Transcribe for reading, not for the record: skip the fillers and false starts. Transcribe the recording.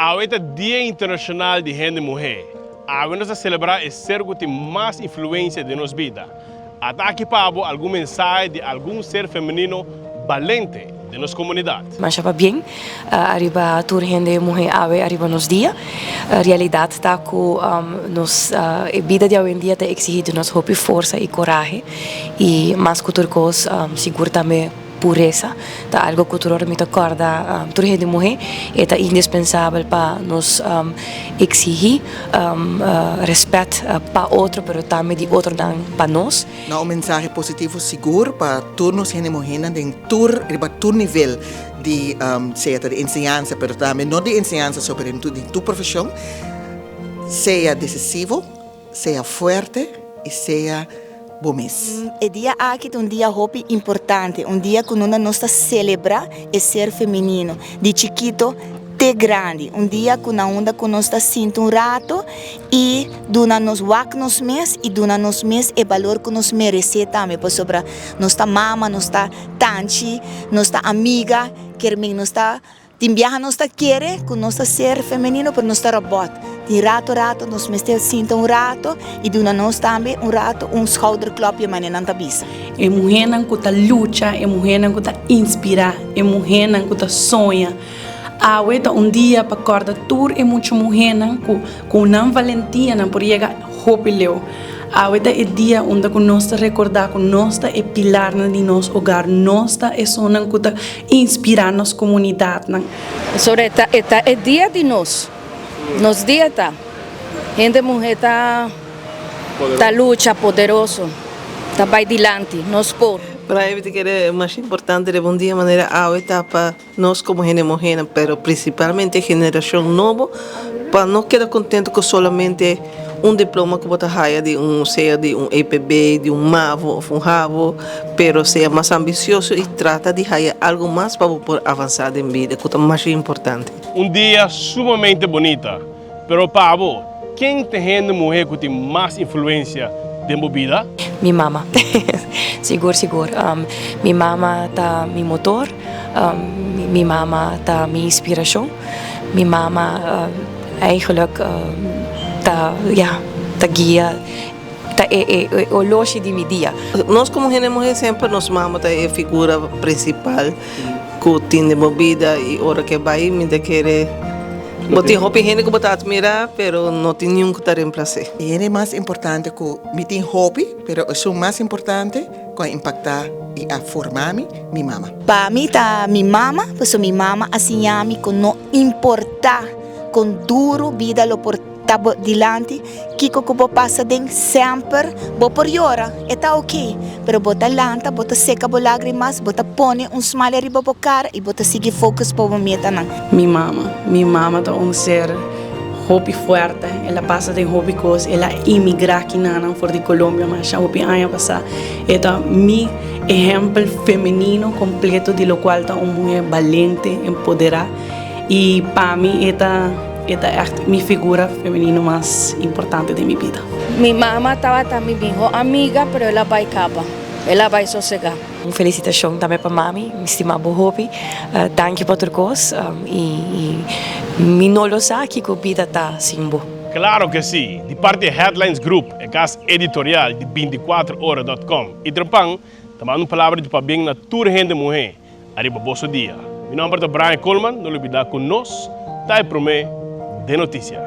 Hoje é Dia Internacional de Gente Mulher. Hoje nós celebrar o ser que tem mais influência de nossa vida. Até aqui para algum mensagem de algum ser feminino valente de nossa comunidade. Mas estava bem, arriba toda gente mulher arriba nos dias. A realidade está que a vida de hoje em dia exige de nós força e coragem e mais que outra coisa, seguro também pureza, tá algo cultural me acorda toda gente mulher é indispensável para nos exigir respeito para outro, mas também de outro para nós. Um mensagem positivo seguro para todos os gente mulher em todo nível de de ensinança, mas também não de ensinança sobre tu profissão, seja decisivo, seja forte e seja bom mês. O dia aqui é um dia importante, um dia que nós celebra o ser feminino, de chiquito até grande, um dia que nós sinto rato e nos wak nos mês e nos mês o valor que nos merece também, por sobre nossa mama, nossa tante, nossa amiga, que nossa Timbiaha nós quer que nós ser feminino para nós robot. De rato nós sinto rato e nós também rato schouderklopje mas não tabisa. É mulher que tá luta, é mulher que tá inspira, é mulher que tá sonha. Tá dia para acordar tudo é muito mulher com não valentia não por chegar hopileu. Ahorita é dia onde nós recordar que nós é pilar de nosso hogar, nós é zona que inspira nossa comunidade. Sobre é dia de nós dia tá, gente mulher tá luta poderoso, tá vai dilante, nós por. Para eu que é mais importante de bom dia maneira ahorita para nós como gente mulher, pero principalmente a geração nova, para não quedar contente com solamente diploma que você ganha seja de EPB, de MAVO ou RAVO, pero seja mais ambicioso e trata de ganhar algo mais para poder avançar em vida, que é mais importante. Dia sumamente bonita, pero Pablo, quem tem gente mulher que tem mais influência de minha vida? Minha mama, seguro. Minha mama tá meu motor, minha mama tá minha inspiração, minha mama eigenlijk tá guia, o loja de meu dia. Nós como gente mulher sempre nos mama é a figura principal que tem de vida e hora que vai me querer. Botem roupa gente que botar admirar, pero não tem nenhum que está reemplaçar. É mais importante que me tem hobby, pero o mais importante que impactar e a formar minha mama. Para mim tá minha mama, porque minha mama assim a mim que não importa com duro vida lo por tabo dilante, kiko ko passa den sempre, bo por hora, tá ok, pero bota lanta, bota seca bo lágrimas, bota pone smile riba bo cara e bota seguir focus po meta nan. Minha mama tá ser hobby forte, ela passa de hobby cos, ela imigra aqui na for de Colômbia, mas já hobby ano passar, eta mi exemplo feminino completo de lo qual tá mulher valente, empoderada e para mim é minha figura feminina mais importante de minha vida. Minha mama estava também minha amiga, mas ela vai capa, ela vai sossegar. Uma felicitação também para mami, me estima bo hobby, danke por tudo e me não sabe que a vida tá simbo. Claro que sim, de parte da Headlines Group, a casa editorial de 24horas.com. E Trampang, também uma palavra de para bem na toda gente mulher, arriba bolso dia. Meu nome é Brian Coleman, não olvidar com nós, tá aí para mim de notícia.